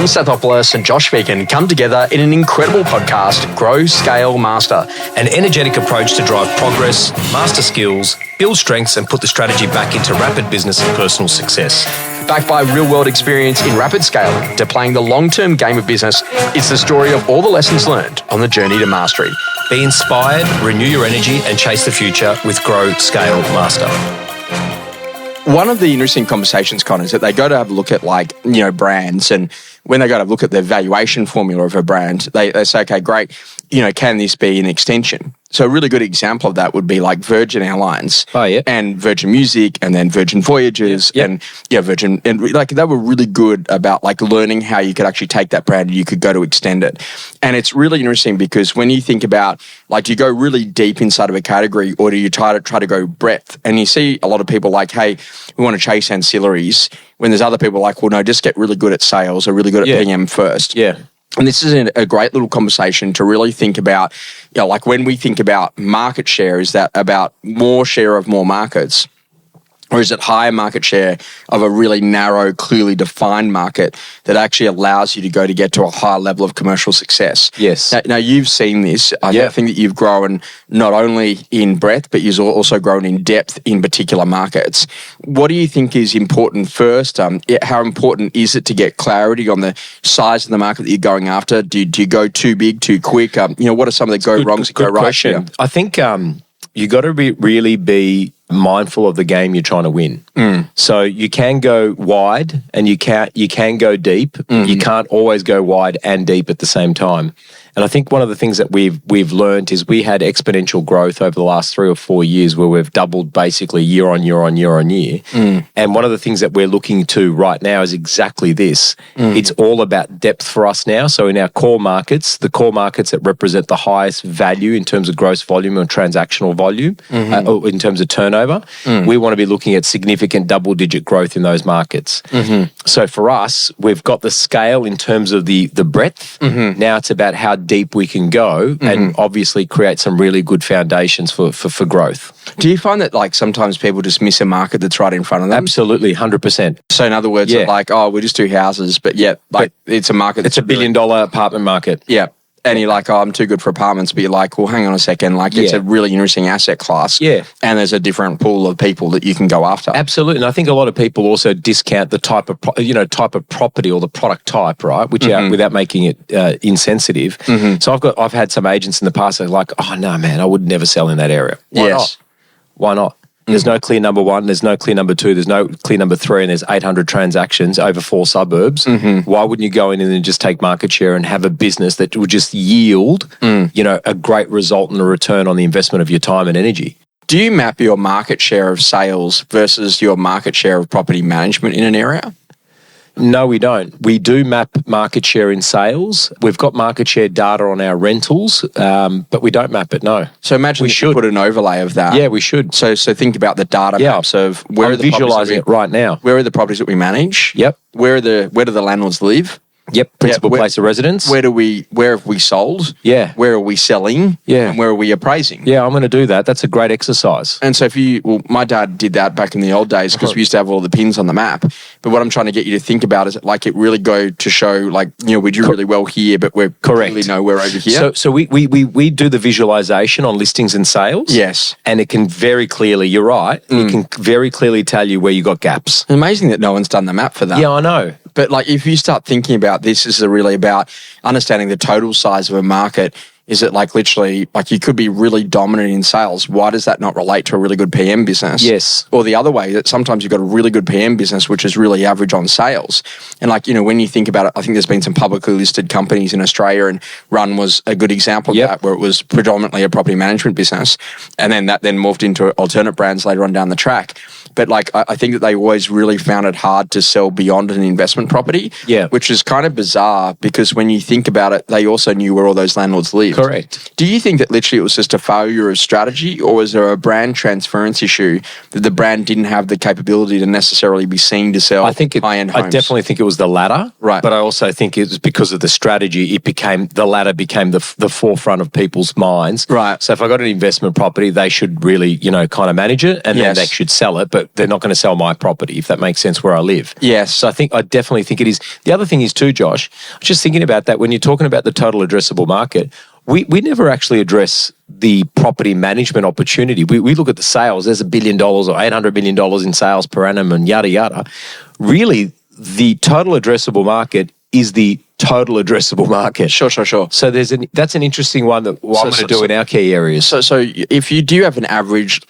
Stathopoulos and Josh Phegan come together in an incredible podcast, Grow, Scale, Master. An energetic approach to drive progress, master skills, build strengths and put the strategy back into rapid business and personal success. Backed by real-world experience in rapid scaling to playing the long-term game of business, it's the story of all the lessons learned on the journey to mastery. Be inspired, renew your energy and chase the future with Grow, Scale, Master. One of the interesting conversations, Con, is that they go to have a look at brands, and when they go to look at the valuation formula of a brand, they say, okay, great, can this be an extension? So a really good example of that would be like Virgin Airlines and Virgin Music and then Virgin Voyages and Virgin, and they were really good about learning how you could actually take that brand and you could go to extend it. And it's really interesting because when you think about do you go really deep inside of a category or do you try to go breadth? And you see a lot of people hey, we want to chase ancillaries, when there's other people well, no, just get really good at sales or really good at PM first. Yeah. And this is a great little conversation to really think about, when we think about market share, is that about more share of more markets? Or is it higher market share of a really narrow, clearly defined market that actually allows you to get to a higher level of commercial success? Yes. Now you've seen this. I think that you've grown not only in breadth, but you've also grown in depth in particular markets. What do you think is important first? How important is it to get clarity on the size of the market that you're going after? Do you go too big, too quick? What are some of the go-wrongs that go right here? I think you got to really be mindful of the game you're trying to win. So you can go wide and you can go deep. Mm-hmm. You can't always go wide and deep at the same time. And I think one of the things that we've learned is we had exponential growth over the last 3 or 4 years where we've doubled basically year on year on year on year. And one of the things that we're looking to right now is exactly this. It's all about depth for us now. So in our core markets, the core markets that represent the highest value in terms of gross volume or transactional volume, or in terms of turnover, we want to be looking at significant double-digit growth in those markets. So for us, we've got the scale in terms of the breadth. Now it's about how deep we can go and obviously create some really good foundations for growth. Do you find that sometimes people just miss a market that's right in front of them? Absolutely, 100%. So in other words, we just do houses, but it's a market that's it's $1 billion apartment market. Yeah. And you're I'm too good for apartments, but you're well, hang on a second, it's a really interesting asset class. Yeah. And there's a different pool of people that you can go after. Absolutely. And I think a lot of people also discount the type of property or the product type, right? Which without making it insensitive. So I've had some agents in the past that are oh no, man, I would never sell in that area. Why not? Why not? There's no clear number 1, there's no clear number 2, there's no clear number 3, and there's 800 transactions over 4 suburbs. Why wouldn't you go in and then just take market share and have a business that would just yield, a great result and a return on the investment of your time and energy? Do you map your market share of sales versus your market share of property management in an area? No, we don't. We do map market share in sales. We've got market share data on our rentals, but we don't map it, no. So imagine we should put an overlay of that. Yeah, we should. So think about the data maps of where I'm visualizing it right now. Where are the properties that we manage? Yep. Where do the landlords live? Yep, principal place of residence. Where have we sold? Yeah. Where are we selling? Yeah. And where are we appraising? Yeah, I'm going to do that. That's a great exercise. And so my dad did that back in the old days because we used to have all the pins on the map. But what I'm trying to get you to think about is it really go to show we do really well here, but we're really nowhere over here. So we do the visualization on listings and sales. Yes. And it can very clearly, you're right, it can very clearly tell you where you got gaps. Amazing that no one's done the map for that. Yeah, I know. But if you start thinking about this is really about understanding the total size of a market, is it literally you could be really dominant in sales. Why does that not relate to a really good PM business? Yes. Or the other way, that sometimes you've got a really good PM business which is really average on sales. And when you think about it, I think there's been some publicly listed companies in Australia, and Run was a good example of that, where it was predominantly a property management business. And then that morphed into alternate brands later on down the track. But I think that they always really found it hard to sell beyond an investment property, which is kind of bizarre because when you think about it, they also knew where all those landlords lived. Correct. Do you think that literally it was just a failure of strategy, or was there a brand transference issue that the brand didn't have the capability to necessarily be seen to sell high-end homes? I definitely think it was the latter. Right. But I also think it was because of the strategy, the latter became the forefront of people's minds. Right. So if I got an investment property, they should really, kind of manage it, and then they should sell it. But they're not going to sell my property, if that makes sense, where I live. Yes. So I definitely think it is. The other thing is too, Josh, I was just thinking about that when you're talking about the total addressable market. We never actually address the property management opportunity. We look at the sales. There's $1 billion or $800 million in sales per annum and yada, yada. Really, the total addressable market is the total addressable market. Sure. So that's an interesting one that I'm going to do in our key areas. So if you do have an average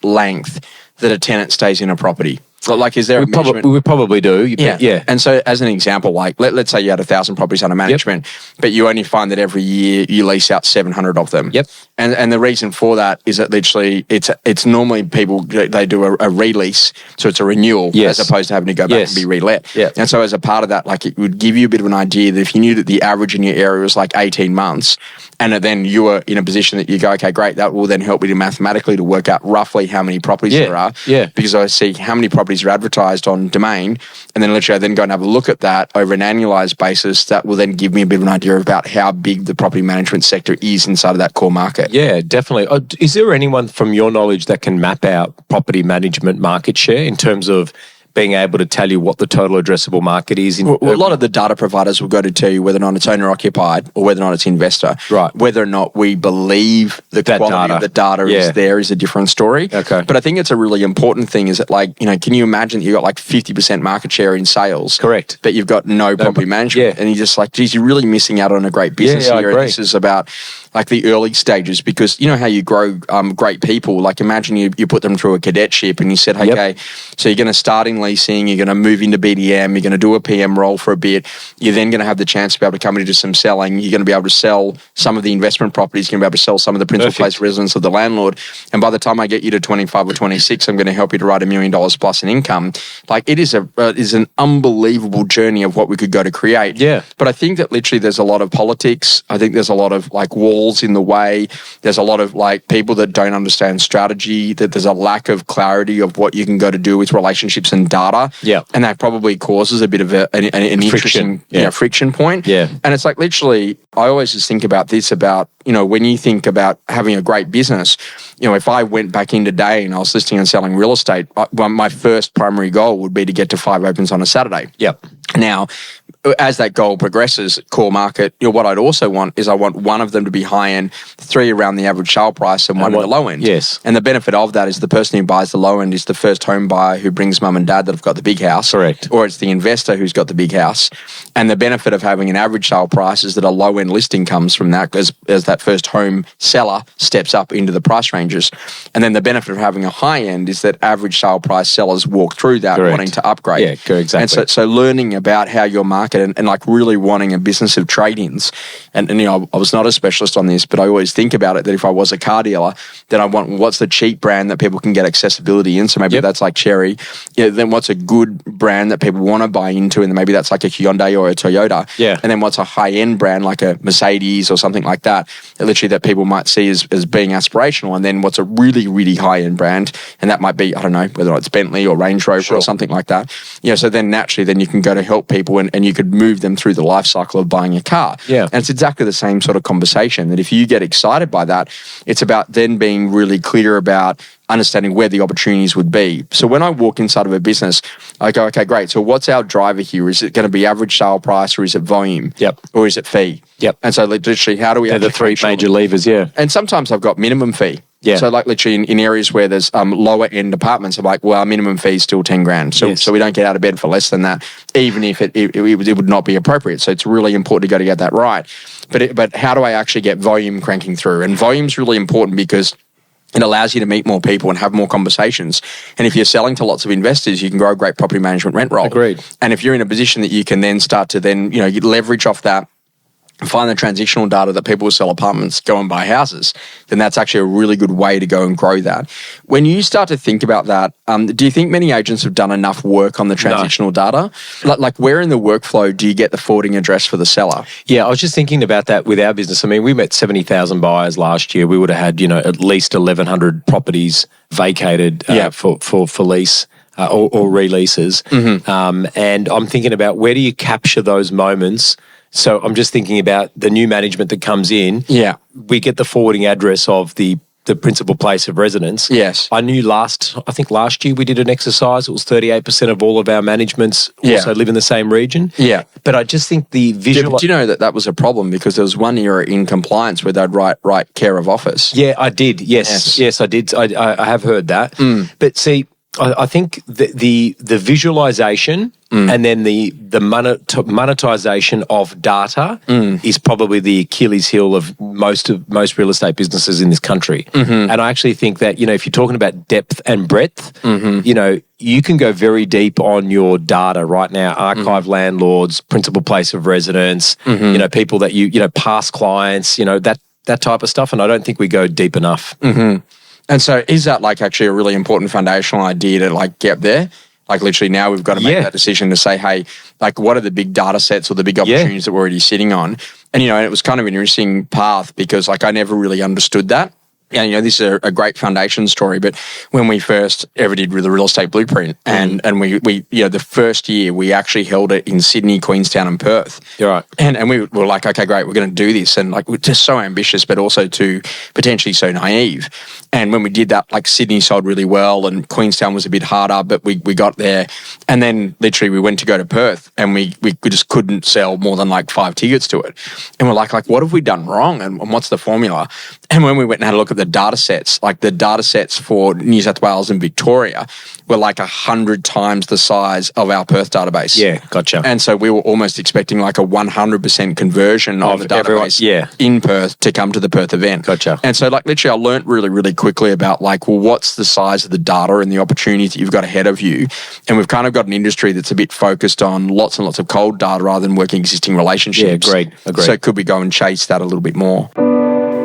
length that a tenant stays in a property, so like, is there a measurement? We probably do. Yeah. And so as an example, like let's say you had 1,000 properties under management, but you only find that every year you lease out 700 of them. Yep. And the reason for that is that literally it's normally people, they do a release, so it's a renewal as opposed to having to go back and be relet. Yeah. And so as a part of that, like, it would give you a bit of an idea that if you knew that the average in your area was like 18 months, and then you were in a position that you go, okay, great, that will then help you to mathematically to work out roughly how many properties there are. Yeah. Because I see how many properties are advertised on Domain, and then literally I then go and have a look at that over an annualized basis. That will then give me a bit of an idea about how big the property management sector is inside of that core market. Yeah, definitely. Is there anyone from your knowledge that can map out property management market share in terms of being able to tell you what the total addressable market is? Well, a lot of the data providers will go to tell you whether or not it's owner occupied or whether or not it's investor. Right. Whether or not we believe the quality of the data is there is a different story. Okay. But I think it's a really important thing is that, like, can you imagine that you've got like 50% market share in sales? Correct. But you've got no property management. Yeah. And you're just like, geez, you're really missing out on a great business I here. agree. And this is about like the early stages, because you know how you grow great people. Like, imagine you put them through a cadetship and you said, hey, okay, so you're going to start in leasing, you're going to move into BDM, you're going to do a PM role for a bit, you're then going to have the chance to be able to come into some selling, you're going to be able to sell some of the investment properties, you're going to be able to sell some of the principal place residence of the landlord, and by the time I get you to 25 or 26, I'm going to help you to write $1 million plus in income. Like, it is an unbelievable journey of what we could go to create. Yeah. But I think that literally there's a lot of politics. I think there's a lot of like walls in the way. There's a lot of like people that don't understand strategy, that there's a lack of clarity of what you can go to do with relationships and data. Yeah. And that probably causes a bit of an interesting friction point. Yeah. And it's like, literally, I always just think about this, about, when you think about having a great business, if I went back in today and I was listing and selling real estate, my first primary goal would be to get to 5 opens on a Saturday. Yep. Now, as that goal progresses, core market, what I'd also want is I want one of them to be high end, 3 around the average sale price, and one at the low end. Yes. And the benefit of that is the person who buys the low end is the first home buyer who brings mum and dad that have got the big house. Correct. Or it's the investor who's got the big house. And the benefit of having an average sale price is that a low end listing comes from that as that first home seller steps up into the price ranges. And then the benefit of having a high end is that average sale price sellers walk through that wanting to upgrade. Yeah, exactly. And so learning about how your market and like really wanting a business of trade-ins. And I was not a specialist on this, but I always think about it that if I was a car dealer, then I want what's the cheap brand that people can get accessibility in. So maybe that's like Cherry. Then what's a good brand that people want to buy into, and then maybe that's like a Hyundai or a Toyota. Yeah. And then what's a high-end brand like a Mercedes or something like that, literally that people might see as being aspirational. And then what's a really, really high-end brand, and that might be, I don't know, whether it's Bentley or Range Rover or something like that. So then naturally, then you can go to help people and you could move them through the life cycle of buying a car. Yeah. And it's exactly the same sort of conversation, that if you get excited by that, it's about then being really clear about understanding where the opportunities would be. So when I walk inside of a business, I go, okay, great. So what's our driver here? Is it going to be average sale price, or is it volume? Yep. Or is it fee? Yep. And so literally, how do we have the 3 major levers? Yeah. And sometimes I've got minimum fee. Yeah. So like literally in areas where there's lower end apartments, I'm like, well, our minimum fee is still 10 grand. So we don't get out of bed for less than that, even if it would not be appropriate. So it's really important to get that right. But how do I actually get volume cranking through? And volume's really important because it allows you to meet more people and have more conversations. And if you're selling to lots of investors, you can grow a great property management rent roll. Agreed. And if you're in a position that you can then start to then, you leverage off that, find the transitional data that people who sell apartments go and buy houses, then that's actually a really good way to go and grow that. When you start to think about that, do you think many agents have done enough work on the transitional data? Like where in the workflow do you get the forwarding address for the seller? Yeah, I was just thinking about that with our business. I mean, we met 70,000 buyers last year. We would have had, at least 1,100 properties vacated for lease. Or releases. Mm-hmm. And I'm thinking about where do you capture those moments? So I'm just thinking about the new management that comes in. Yeah. We get the forwarding address of the the principal place of residence. Yes. I knew last year we did an exercise. It was 38% of all of our managements also live in the same region. Yeah. But I just think the visual... Do you know that was a problem because there was one era in compliance where they'd write care of office? Yeah, I did. Yes, I did. I have heard that. But see, I think the visualization and then the monetization of data is probably the Achilles heel of most real estate businesses in this country. And I actually think that, if you're talking about depth and breadth, you can go very deep on your data right now. Archive landlords, principal place of residence, people that past clients, that type of stuff. And I don't think we go deep enough. And so is that actually a really important foundational idea to get there? Literally now we've got to make that decision to say, hey, what are the big data sets or the big opportunities that we're already sitting on? And, and it was kind of an interesting path because I never really understood that. And, this is a great foundation story, but when we first ever did the real estate blueprint and we the first year we actually held it in Sydney, Queenstown and Perth. You're right. And we were like, okay, great, we're going to do this. And we're just so ambitious, but also too potentially so naive. And when we did that, Sydney sold really well and Queenstown was a bit harder, but we got there. And then literally we went to go to Perth and we just couldn't sell more than 5 tickets to it. And we're like, what have we done wrong? And what's the formula? And when we went and had a look at the data sets, the data sets for New South Wales and Victoria were 100 times the size of our Perth database. Yeah, gotcha. And so we were almost expecting a 100% conversion of the database in Perth to come to the Perth event. Gotcha. And so literally I learned really, really quickly about what's the size of the data and the opportunities that you've got ahead of you. And we've kind of got an industry that's a bit focused on lots and lots of cold data rather than working existing relationships. Yeah, agreed. So could we go and chase that a little bit more?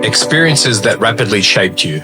Experiences that rapidly shaped you.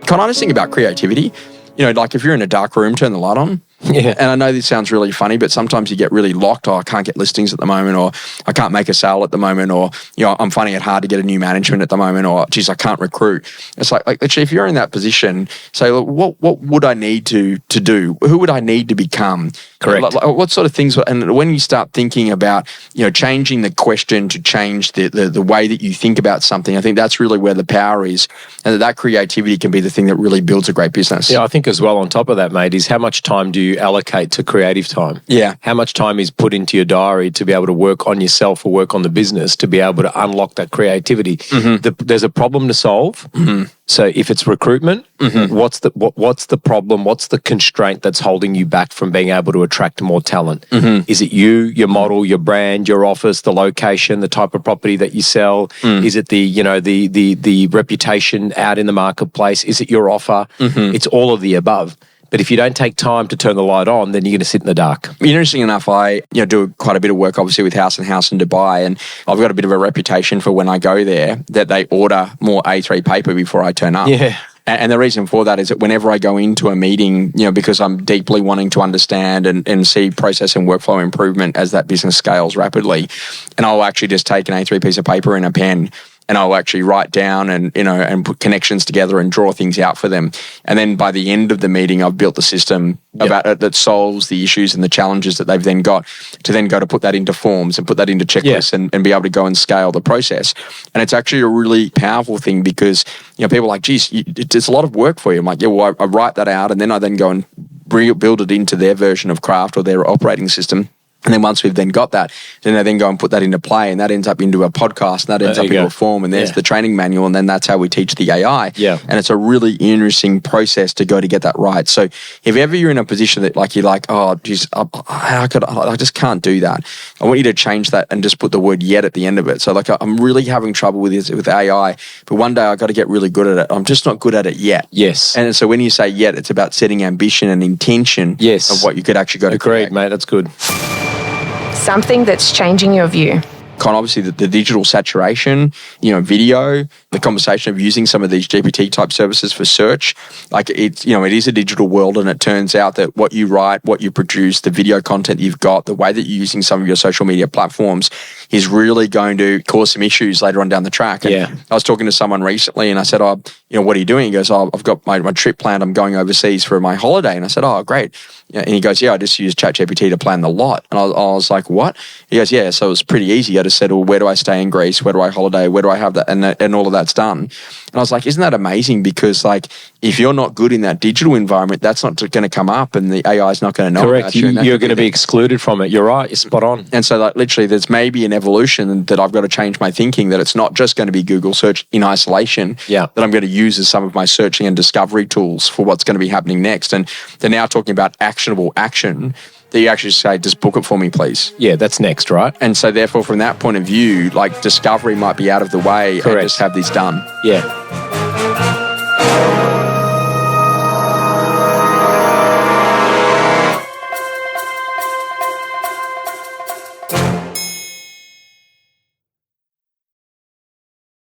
Can I just think about creativity? If you're in a dark room, turn the light on. Yeah. And I know this sounds really funny, but sometimes you get really locked. I can't get listings at the moment, or I can't make a sale at the moment, or I'm finding it hard to get a new management at the moment, or geez, I can't recruit. It's literally, if you're in that position, say, look, what would I need to do? Who would I need to become? Correct. What sort of things? And when you start thinking about changing the question to change the way that you think about something, I think that's really where the power is, and that creativity can be the thing that really builds a great business. Yeah, I think as well on top of that, mate, is how much time do you allocate to creative time? Yeah. How much time is put into your diary to be able to work on yourself or work on the business to be able to unlock that creativity? There's a problem to solve. So if it's recruitment, what's the problem? What's the constraint that's holding you back from being able to attract more talent? Is it you, your model, your brand, your office, the location, the type of property that you sell? Is it the reputation out in the marketplace? Is it your offer? It's all of the above. But if you don't take time to turn the light on, then you're going to sit in the dark. Interesting enough, I do quite a bit of work, obviously, with House and House in Dubai, and I've got a bit of a reputation for when I go there that they order more A3 paper before I turn up. Yeah. And the reason for that is that whenever I go into a meeting, because I'm deeply wanting to understand and see process and workflow improvement as that business scales rapidly, and I'll actually just take an A3 piece of paper and a pen, and I'll actually write down and put connections together and draw things out for them. And then by the end of the meeting, I've built the system about it that solves the issues and the challenges that they've then got to put that into forms and put that into checklists and be able to go and scale the process. And it's actually a really powerful thing because, people are like, geez, it's a lot of work for you. I'm like, well, I write that out and then I then go and build it into their version of craft or their operating system. And then once we've then got that, then they then go and put that into play, and that ends up into a podcast, and that ends up into a form, and there's the training manual, and then that's how we teach the AI. Yeah. And it's a really interesting process to go to get that right. So if ever you're in a position that you're like, oh, geez, I just can't do that. I want you to change that and just put the word yet at the end of it. So I'm really having trouble with this with AI, but one day I got to get really good at it. I'm just not good at it yet. Yes. And so when you say yet, it's about setting ambition and intention of what you could actually go to create. Agreed, mate. That's good. Something that's changing your view. Obviously the digital saturation, video, the conversation of using some of these GPT type services for search, it is a digital world, and it turns out that what you write, what you produce, the video content you've got, the way that you're using some of your social media platforms is really going to cause some issues later on down the track. And I was talking to someone recently and I said, what are you doing? He goes, I've got my trip planned. I'm going overseas for my holiday. And I said, oh, great. And he goes, I just use Chat GPT to plan the lot. And I was like, what? He goes, yeah, so it's pretty easy. I just just said, well, where do I stay in Greece? Where do I holiday? Where do I have that? And all of that's done. And I was like, isn't that amazing? Because like, if you're not good in that digital environment, that's not going to come up and the AI is not going to know Correct. about you. You're going to be excluded from it. You're right. You're spot on. And so like literally there's maybe an evolution that I've got to change my thinking, that it's not just going to be Google search in isolation, Yeah. that I'm going to use as some of my searching and discovery tools for what's going to be happening next. And they're now talking about actionable action that you actually say, just book it for me, please. Yeah, that's next, right? And so therefore from that point of view, like discovery might be out of the way Correct. and just have this done. Yeah.